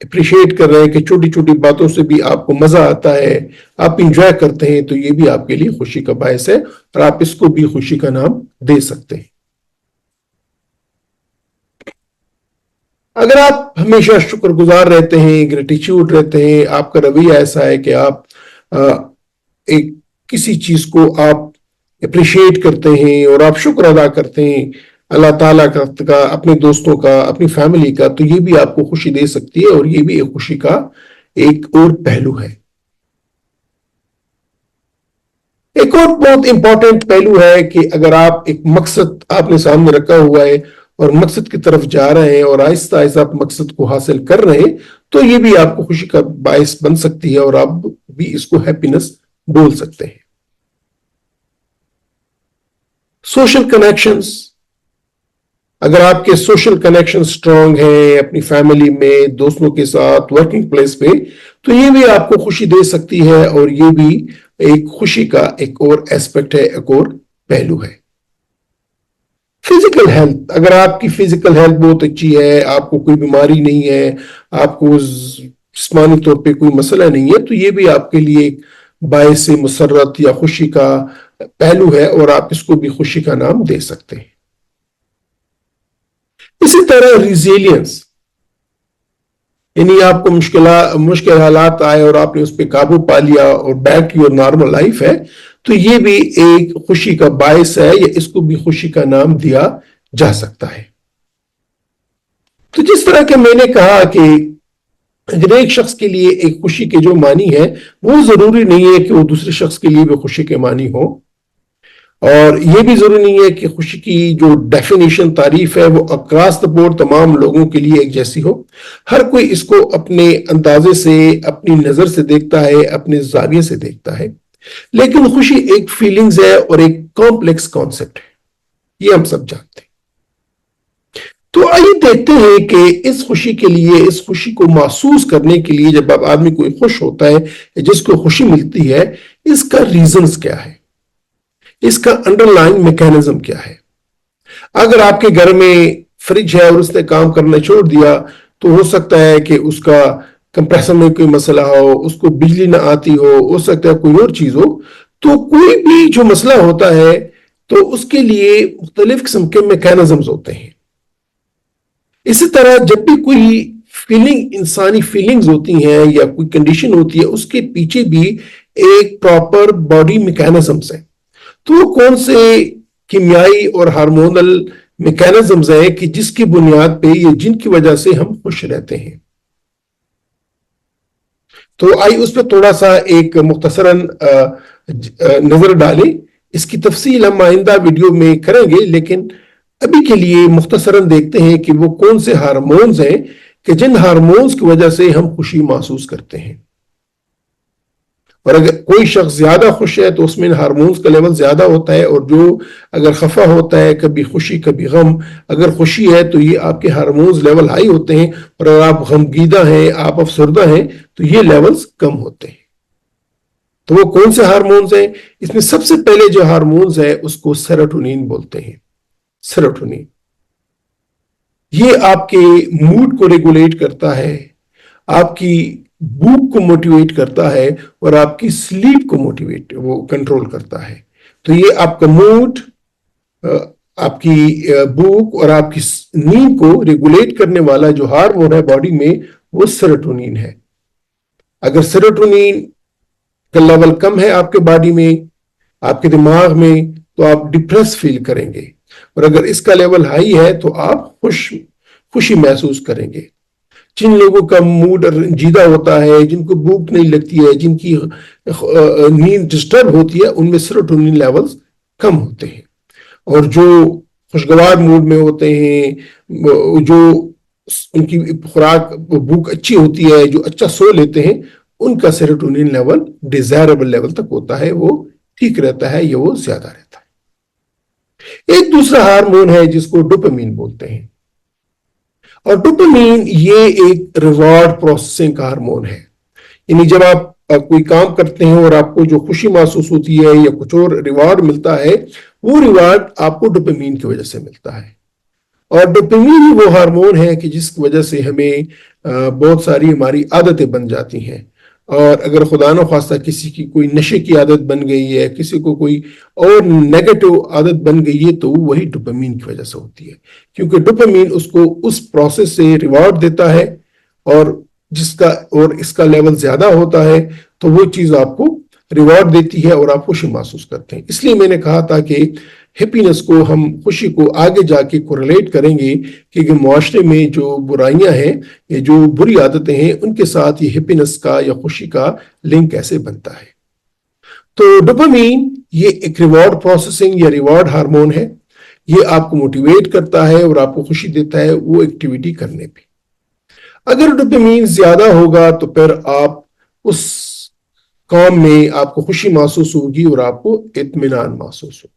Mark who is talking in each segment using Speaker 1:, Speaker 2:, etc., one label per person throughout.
Speaker 1: Appreciate کر رہے ہیں کہ چھوٹی چھوٹی باتوں سے بھی آپ کو مزہ آتا ہے، آپ انجوائے کرتے ہیں، تو یہ بھی آپ کے لیے خوشی کا باعث ہے اور آپ اس کو بھی خوشی کا نام دے سکتے ہیں۔ اگر آپ ہمیشہ شکر گزار رہتے ہیں، گریٹیچیوڈ رہتے ہیں، آپ کا رویہ ایسا ہے کہ آپ ایک کسی چیز کو آپ اپریشیٹ کرتے ہیں اور آپ شکر ادا کرتے ہیں اللہ تعالیٰ کا، اپنے دوستوں کا، اپنی فیملی کا، تو یہ بھی آپ کو خوشی دے سکتی ہے اور یہ بھی ایک خوشی کا ایک اور پہلو ہے۔ ایک اور بہت امپورٹنٹ پہلو ہے کہ اگر آپ ایک مقصد آپ نے سامنے رکھا ہوا ہے اور مقصد کی طرف جا رہے ہیں اور آہستہ آہستہ آپ مقصد کو حاصل کر رہے ہیں، تو یہ بھی آپ کو خوشی کا باعث بن سکتی ہے اور آپ بھی اس کو ہیپینس بول سکتے ہیں۔ سوشل کنیکشنز، اگر آپ کے سوشل کنیکشن سٹرونگ ہیں اپنی فیملی میں، دوستوں کے ساتھ، ورکنگ پلیس پہ، تو یہ بھی آپ کو خوشی دے سکتی ہے اور یہ بھی ایک خوشی کا ایک اور ایسپیکٹ ہے، ایک اور پہلو ہے۔ فزیکل ہیلتھ، اگر آپ کی فزیکل ہیلتھ بہت اچھی ہے، آپ کو کوئی بیماری نہیں ہے، آپ کو جسمانی طور پہ کوئی مسئلہ نہیں ہے، تو یہ بھی آپ کے لیے ایک باعث مسرت یا خوشی کا پہلو ہے اور آپ اس کو بھی خوشی کا نام دے سکتے ہیں۔ اسی طرح ریزیلینس، یعنی آپ کو مشکل حالات آئے اور آپ نے اس پہ قابو پا لیا اور back to your normal life ہے، تو یہ بھی ایک خوشی کا باعث ہے، یا اس کو بھی خوشی کا نام دیا جا سکتا ہے۔ تو جس طرح کہ میں نے کہا کہ اگر ایک شخص کے لیے ایک خوشی کے جو معنی ہے، وہ ضروری نہیں ہے کہ وہ دوسرے شخص کے لیے بھی خوشی کے معنی ہو، اور یہ بھی ضروری نہیں ہے کہ خوشی کی جو ڈیفینیشن تعریف ہے وہ اکراس دا بورڈ تمام لوگوں کے لیے ایک جیسی ہو۔ ہر کوئی اس کو اپنے اندازے سے، اپنی نظر سے دیکھتا ہے، اپنے زاویے سے دیکھتا ہے، لیکن خوشی ایک فیلنگز ہے اور ایک کمپلیکس کانسیپٹ ہے، یہ ہم سب جانتے ہیں۔ تو آئیے دیکھتے ہیں کہ اس خوشی کے لیے، اس خوشی کو محسوس کرنے کے لیے، جب آدمی کوئی خوش ہوتا ہے، جس کو خوشی ملتی ہے، اس کا ریزنز کیا ہے، اس کا انڈر لائن میکینزم کیا ہے۔ اگر آپ کے گھر میں فریج ہے اور اس نے کام کرنا چھوڑ دیا، تو ہو سکتا ہے کہ اس کا کمپریسر میں کوئی مسئلہ ہو، اس کو بجلی نہ آتی ہو سکتا ہے کوئی اور چیز ہو۔ تو کوئی بھی جو مسئلہ ہوتا ہے تو اس کے لیے مختلف قسم کے میکینزمز ہوتے ہیں۔ اسی طرح جب بھی کوئی فیلنگ، انسانی فیلنگز ہوتی ہیں یا کوئی کنڈیشن ہوتی ہے، اس کے پیچھے بھی ایک پراپر باڈی میکینزمز ہیں۔ تو وہ کون سے کیمیائی اور ہارمونل میکینزمز ہیں کہ جس کی بنیاد پہ یہ، جن کی وجہ سے ہم خوش رہتے ہیں۔ تو آئیے اس پہ تھوڑا سا ایک مختصراً نظر ڈالیں۔ اس کی تفصیل ہم آئندہ ویڈیو میں کریں گے، لیکن ابھی کے لیے مختصراً دیکھتے ہیں کہ وہ کون سے ہارمونز ہیں کہ جن ہارمونز کی وجہ سے ہم خوشی محسوس کرتے ہیں۔ اور اگر کوئی شخص زیادہ خوش ہے تو اس میں ہارمونز کا لیول زیادہ ہوتا ہے، اور جو اگر خفا ہوتا ہے، کبھی خوشی کبھی غم، اگر خوشی ہے تو یہ آپ کے ہارمونز لیول ہائی ہوتے ہیں، اور اگر آپ غمگیدہ ہیں، آپ افسردہ ہیں، تو یہ لیولز کم ہوتے ہیں۔ تو وہ کون سے ہارمونز ہیں؟ اس میں سب سے پہلے جو ہارمونز ہے اس کو سیروٹونین بولتے ہیں۔ سیروٹونین یہ آپ کے موڈ کو ریگولیٹ کرتا ہے، آپ کی بھوک کو موٹیویٹ کرتا ہے، اور آپ کی سلیپ کو کنٹرول کرتا ہے۔ تو یہ آپ کا موڈ، آپ کی بھوک اور آپ کی نیند کو ریگولیٹ کرنے والا جو ہارمون ہے باڈی میں، وہ سیروٹونین ہے۔ اگر سیروٹونین کا لیول کم ہے آپ کے باڈی میں، آپ کے دماغ میں، تو آپ ڈپریس فیل کریں گے، اور اگر اس کا لیول ہائی ہے تو آپ خوشی محسوس کریں گے۔ جن لوگوں کا موڈ رنجیدہ ہوتا ہے، جن کو بھوک نہیں لگتی ہے، جن کی نیند ڈسٹرب ہوتی ہے، ان میں سیروٹونین لیولز کم ہوتے ہیں، اور جو خوشگوار موڈ میں ہوتے ہیں، جو ان کی خوراک بھوک اچھی ہوتی ہے، جو اچھا سو لیتے ہیں، ان کا سیروٹونین لیول ڈیزائربل لیول تک ہوتا ہے، وہ ٹھیک رہتا ہے یا وہ زیادہ رہتا ہے۔ ایک دوسرا ہارمون ہے جس کو ڈوپامین بولتے ہیں، اور ڈوپامین یہ ایک ریوارڈ پروسیسنگ کا ہارمون ہے۔ یعنی جب آپ کوئی کام کرتے ہیں اور آپ کو جو خوشی محسوس ہوتی ہے یا کچھ اور ریوارڈ ملتا ہے، وہ ریوارڈ آپ کو ڈوپامین کی وجہ سے ملتا ہے۔ اور ڈوپامین ہی وہ ہارمون ہے کہ جس کی وجہ سے ہمیں بہت ساری ہماری عادتیں بن جاتی ہیں. اور اگر خدا نخواستہ کسی کی کوئی نشے کی عادت بن گئی ہے, کسی کو کوئی اور نیگیٹو عادت بن گئی ہے, تو وہی ڈوپامین کی وجہ سے ہوتی ہے, کیونکہ ڈوپامین اس کو اس پروسیس سے ریوارڈ دیتا ہے, اور اس کا لیول زیادہ ہوتا ہے تو وہ چیز آپ کو ریوارڈ دیتی ہے اور آپ خوشی محسوس کرتے ہیں. اس لیے میں نے کہا تھا کہ ہیپینس کو, ہم خوشی کو آگے جا کے کوریلیٹ کریں گے کہ معاشرے میں جو برائیاں ہیں, یہ جو بری عادتیں ہیں, ان کے ساتھ یہ ہیپینس کا یا خوشی کا لنک کیسے بنتا ہے. تو ڈوپامین یہ ایک ریوارڈ پروسیسنگ یا ریوارڈ ہارمون ہے. یہ آپ کو موٹیویٹ کرتا ہے اور آپ کو خوشی دیتا ہے وہ ایکٹیویٹی کرنے پہ. اگر ڈوپامین زیادہ ہوگا تو پھر آپ اس کام میں آپ کو خوشی محسوس ہوگی اور آپ کو اطمینان محسوس ہوگا.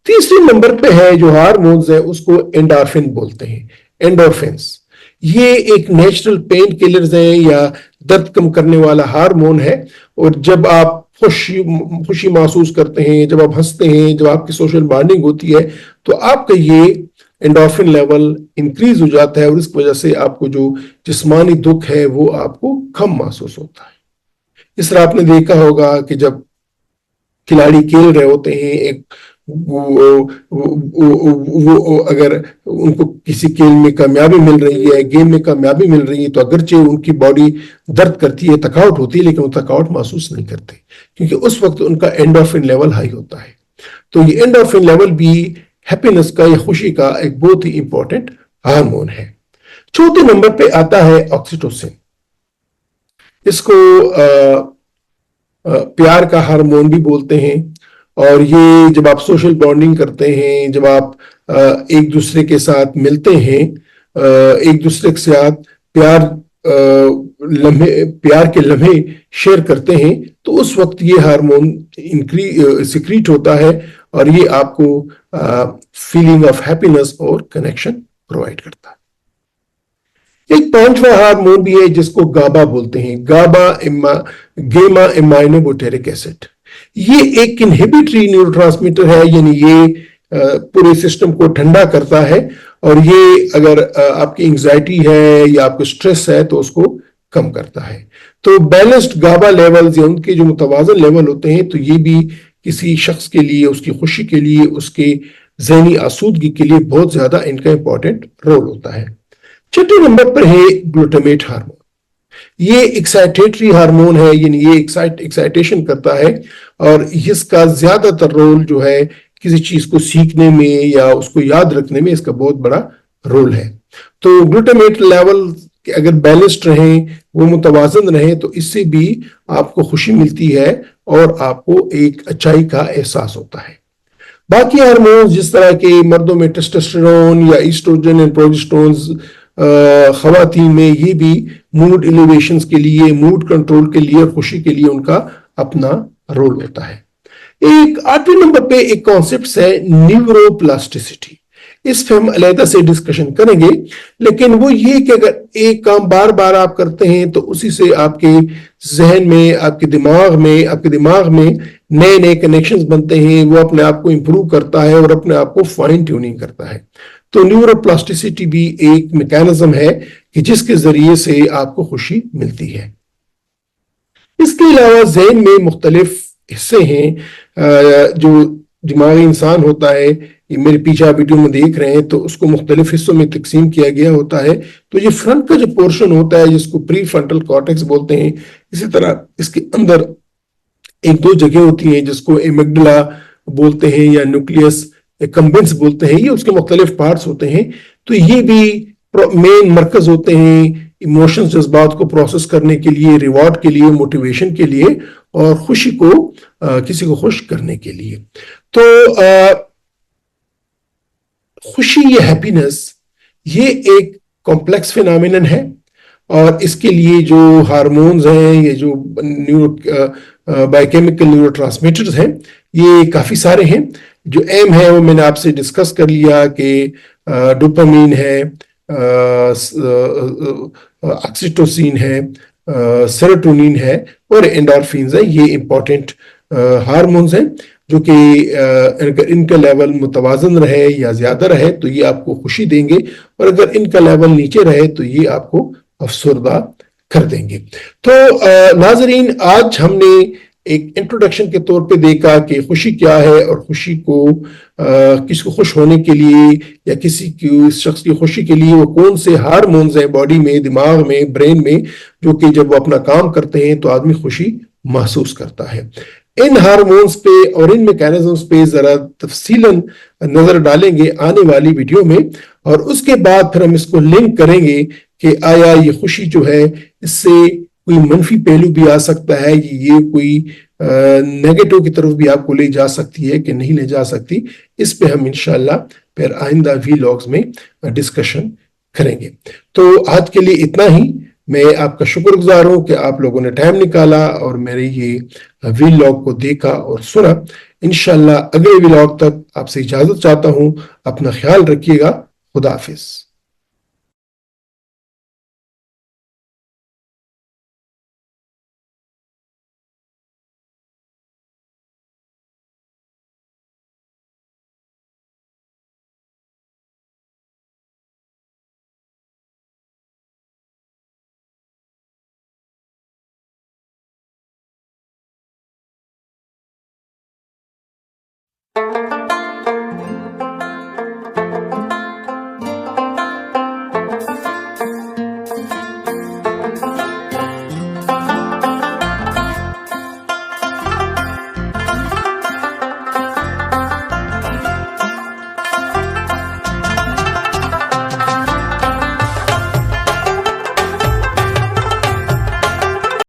Speaker 1: تیسرے نمبر پہ ہے جو ہارمونز ہیں, اس کو انڈورفن بولتے ہیں, انڈورفنس. یہ ایک نیچرل پین کلرز ہیں یا درد کم کرنے والا ہارمون ہے, اور جب آپ خوشی محسوس کرتے ہیں, جب آپ ہنستے ہیں, جب آپ کی سوشل بانڈنگ ہوتی ہے, تو آپ کا یہ انڈورفن لیول انکریز ہو جاتا ہے, اور اس وجہ سے آپ کو جو جسمانی دکھ ہے وہ آپ کو کم محسوس ہوتا ہے. اس طرح آپ نے دیکھا ہوگا کہ جب کھلاڑی کھیل رہے ہوتے ہیں, ایک وہ اگر ان کو کسی کھیل میں کامیابی مل رہی ہے, گیم میں کامیابی مل رہی ہے, تو اگرچہ ان کی باڈی درد کرتی ہے, تھکاوٹ ہوتی ہے, لیکن وہ تھکاوٹ محسوس نہیں کرتے, کیونکہ اس وقت ان کا انڈورفن لیول ہائی ہوتا ہے. تو یہ انڈورفن لیول بھی ہیپینس کا یا خوشی کا ایک بہت ہی امپورٹنٹ ہارمون ہے. چوتھے نمبر پہ آتا ہے آکسیٹوسن. اس کو پیار کا ہارمون بھی بولتے ہیں, اور یہ جب آپ سوشل بانڈنگ کرتے ہیں, جب آپ ایک دوسرے کے ساتھ ملتے ہیں, ایک دوسرے کے ساتھ پیار کے لمحے شیئر کرتے ہیں, تو اس وقت یہ ہارمون سیکریٹ ہوتا ہے, اور یہ آپ کو فیلنگ آف ہیپینس اور کنیکشن پرووائڈ کرتا ہے. ایک پانچواں ہارمون بھی ہے جس کو گابا بولتے ہیں, گیما امائنو بوٹیرک ایسڈ. یہ ایک انہیبیٹری نیورو ٹرانسمیٹر ہے, یعنی یہ پورے سسٹم کو ٹھنڈا کرتا ہے, اور یہ اگر آپ کی انگزائٹی ہے یا آپ کو سٹریس ہے تو اس کو کم کرتا ہے. تو بیلنسڈ گابا لیولز یا ان کے جو متوازن لیول ہوتے ہیں, تو یہ بھی کسی شخص کے لیے, اس کی خوشی کے لیے, اس کے ذہنی آسودگی کے لیے بہت زیادہ ان کا امپورٹنٹ رول ہوتا ہے. چھٹے نمبر پر ہے گلوٹامیٹ ہارمون. یہ ایکسائٹیٹری ہارمون ہے, یعنی یہ ایکسائٹیشن کرتا ہے, اور اس کا زیادہ تر رول جو ہے کسی چیز کو سیکھنے میں یا اس کو یاد رکھنے میں اس کا بہت بڑا رول ہے. تو گلوٹامیٹ لیول اگر بیلنسڈ رہیں, وہ متوازن رہیں, تو اس سے بھی آپ کو خوشی ملتی ہے اور آپ کو ایک اچائی کا احساس ہوتا ہے. باقی ہارمونز جس طرح کے مردوں میں ٹیسٹوسٹیرون یا ایسٹروجن اینڈ پروجسٹرونز, خواتین میں یہ بھی موڈ ایلیویشنز کے لیے, موڈ کنٹرول کے لیے, خوشی کے لیے ان کا اپنا رول ہوتا ہے. ایک 8ویں نمبر پہ ایک کانسیپٹ ہے نیورو پلاسٹیسٹی. اس پہ ہم علیحدہ سے ڈسکشن کریں گے, لیکن وہ یہ کہ اگر ایک کام بار بار آپ کرتے ہیں تو اسی سے آپ کے ذہن میں, آپ کے دماغ میں نئے نئے کنیکشنز بنتے ہیں, وہ اپنے آپ کو امپروو کرتا ہے اور اپنے آپ کو فائن ٹیوننگ کرتا ہے. تو نیورو پلاسٹیسٹی بھی ایک میکانزم ہے کہ جس کے ذریعے سے آپ کو خوشی ملتی ہے. اس کے علاوہ ذہن میں مختلف حصے ہیں. جو دماغی انسان ہوتا ہے, یہ میرے پیچھے آپ ویڈیو میں دیکھ رہے ہیں, تو اس کو مختلف حصوں میں تقسیم کیا گیا ہوتا ہے. تو یہ فرنٹ کا جو پورشن ہوتا ہے جس کو پری فرنٹل کارٹیکس بولتے ہیں, اسی طرح اس کے اندر ایک دو جگہ ہوتی ہیں جس کو ایمگڈلا بولتے ہیں یا نیوکلیس کمبنس بولتے ہیں. یہ اس کے مختلف پارٹس ہوتے ہیں. تو یہ بھی مین مرکز ہوتے ہیں ایموشنز, جذبات کو پروسیس کرنے کے لیے, ریوارڈ کے لیے, موٹیویشن کے لیے, اور خوشی کو کسی کو خوش کرنے کے لیے. تو خوشی یا ہیپینس یہ ایک کمپلیکس فینامینن ہے, اور اس کے لیے جو ہارمونز ہیں, یہ جو بائیوکیمیکل نیورو ٹرانسمیٹرز ہیں, یہ کافی سارے ہیں. جو اہم ہے وہ میں نے آپ سے ڈسکس کر لیا کہ ڈوپامین ہے, آکسیٹوسین ہے, سیروٹونین ہے, اور انڈورفینز ہیں. یہ امپورٹنٹ ہارمونز ہیں. جو کہ اگر ان کا لیول متوازن رہے یا زیادہ رہے تو یہ آپ کو خوشی دیں گے، اور اگر ان کا لیول نیچے رہے تو یہ آپ کو افسردہ کر دیں گے۔ تو ناظرین، آج ہم نے ایک انٹروڈکشن کے طور پہ دیکھا کہ خوشی کیا ہے، اور خوشی کو کس کو خوش ہونے کے لیے یا کسی کی شخص کی خوشی کے لیے وہ کون سے ہارمونز ہیں باڈی میں، دماغ میں، برین میں، جو کہ جب وہ اپنا کام کرتے ہیں تو آدمی خوشی محسوس کرتا ہے۔ ان ہارمونز پہ اور ان میکینزمز پہ ذرا تفصیلاً نظر ڈالیں گے آنے والی ویڈیو میں، اور اس کے بعد پھر ہم اس کو لنک کریں گے کہ آیا یہ خوشی جو ہے اس سے کوئی منفی پہلو بھی آ سکتا ہے، یہ کوئی نیگیٹو کی طرف بھی آپ کو لے جا سکتی ہے کہ نہیں لے جا سکتی۔ اس پہ ہم انشاءاللہ پھر آئندہ ویلاگز میں ڈسکشن کریں گے۔ تو آج کے لیے اتنا ہی۔ میں آپ کا شکر گزار ہوں کہ آپ لوگوں نے ٹائم نکالا اور میرے یہ ویلاگ کو دیکھا اور سنا۔ انشاءاللہ اگلے ویلاگ تک آپ سے اجازت چاہتا ہوں۔ اپنا خیال رکھیے گا۔ خدا حافظ۔